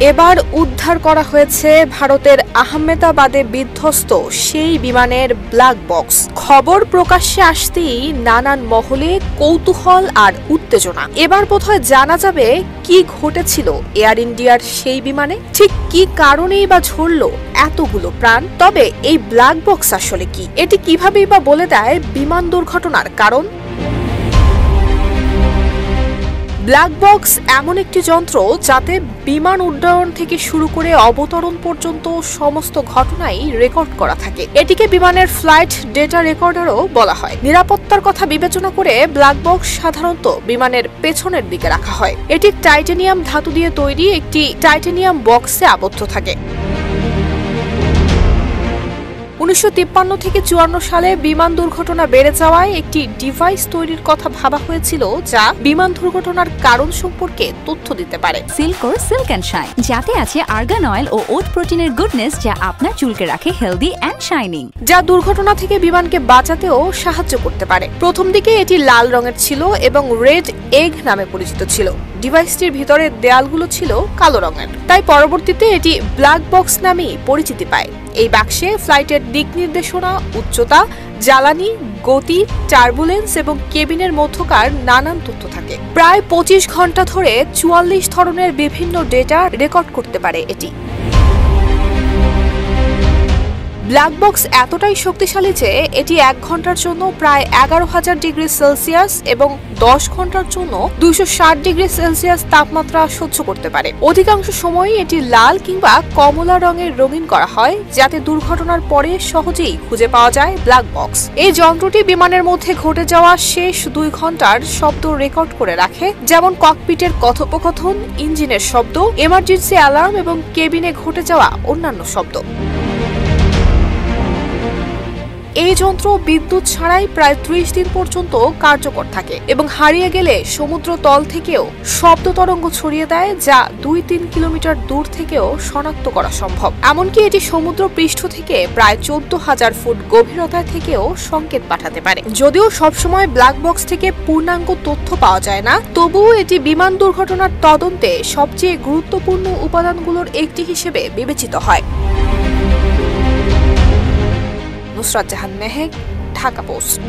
এবার উদ্ধার করা হয়েছে ভারতের আহমেদাবাদে বিধ্বস্ত সেই বিমানের ব্ল্যাক বক্স। খবর প্রকাশ্যে আসতেই নানান মহলে কৌতূহল আর উত্তেজনা। এবার বোধহয় জানা যাবে কি ঘটেছিল এয়ার ইন্ডিয়ার সেই বিমানে, ঠিক কি কারণেই বা ঝরল এতগুলো প্রাণ। তবে এই ব্ল্যাক বক্স আসলে কি, এটি কিভাবেই বা বলে দেয় বিমান দুর্ঘটনার কারণ? ব্ল্যাক বক্স এমন একটি যন্ত্র যাতে বিমান উড্ডয়ন থেকে শুরু করে অবতরণ পর্যন্ত সমস্ত ঘটনাই রেকর্ড করা থাকে। এটিকে বিমানের ফ্লাইট ডেটা রেকর্ডারও বলা হয়। নিরাপত্তার কথা বিবেচনা করে ব্ল্যাক বক্স সাধারণত বিমানের পেছনের দিকে রাখা হয়। এটি টাইটানিয়াম ধাতু দিয়ে তৈরি একটি টাইটানিয়াম বক্সে আবদ্ধ থাকে। 1953 থেকে 54 সালে বিমান দুর্ঘটনা বেড়ে যাওয়ায় একটি ডিভাইস তৈরির কথা ভাবা হয়েছিল যা বিমান দুর্ঘটনার কারণ সম্পর্কে তথ্য দিতে পারে। সিল্কোর সিল্ক অ্যান্ড শাইন, যাতে আছে আর্গান অয়েল ও ওট প্রোটিনের গুডনেস যা আপনার চুলকে রাখে হেলদি অ্যান্ড শাইনিং, যা দুর্ঘটনা থেকে বিমানকে বাঁচাতেও সাহায্য করতে পারে। প্রথম দিকে এটি লাল রঙের ছিল এবং রেড এগ নামে পরিচিত ছিল। ডিভাইসটির ভিতরের দেয়ালগুলো ছিল কালো রঙের, তাই পরবর্তীতে এটি ব্ল্যাক বক্স নামেই পরিচিতি পায়। এই বাক্সে ফ্লাইটের দিক নির্দেশনা, উচ্চতা, জ্বালানি, গতি, টার্বুলেন্স এবং কেবিনের মধ্যকার নানান তথ্য থাকে। প্রায় 25 ঘন্টা ধরে 44 ধরনের বিভিন্ন ডেটা রেকর্ড করতে পারে এটি। ব্ল্যাক বক্স এতটাই শক্তিশালী যে এটি 1 ঘন্টার জন্য প্রায় 11,000 ডিগ্রি সেলসিয়াস এবং 10 ঘন্টার জন্য 260 ডিগ্রি সেলসিয়াস তাপমাত্রা সহ্য করতে পারে। অধিকাংশ সময়ই এটি লাল কিংবা কমলা রঙের রঙিন করা হয় যাতে দুর্ঘটনার পরে সহজেই খুঁজে পাওয়া যায় ব্ল্যাক বক্স। এই যন্ত্রটি বিমানের মধ্যে ঘটে যাওয়া শেষ 2 ঘন্টার শব্দ রেকর্ড করে রাখে, যেমন ককপিটের কথোপকথন, ইঞ্জিনের শব্দ, এমার্জেন্সি অ্যালার্ম এবং কেবিনে ঘটে যাওয়া অন্যান্য শব্দ। এই যন্ত্র বিদ্যুৎ ছাড়াই প্রায় 30 দিন পর্যন্ত কার্যকর থাকে এবং হারিয়ে গেলে সমুদ্র তল থেকেও শব্দ তরঙ্গ ছড়িয়ে দেয়, যা 2-3 কিলোমিটার দূর থেকেও শনাক্ত করা সম্ভব। এমনকি এটি সমুদ্র পৃষ্ঠ থেকে প্রায় 14,000 ফুট গভীরতায় থেকেও সংকেত পাঠাতে পারে। যদিও সবসময় ব্ল্যাক বক্স থেকে পূর্ণাঙ্গ তথ্য পাওয়া যায় না, তবুও এটি বিমান দুর্ঘটনার তদন্তে সবচেয়ে গুরুত্বপূর্ণ উপাদানগুলোর একটি হিসেবে বিবেচিত হয়। নুসরাত জাহান মেহেক, ঢাকা পোস্ট।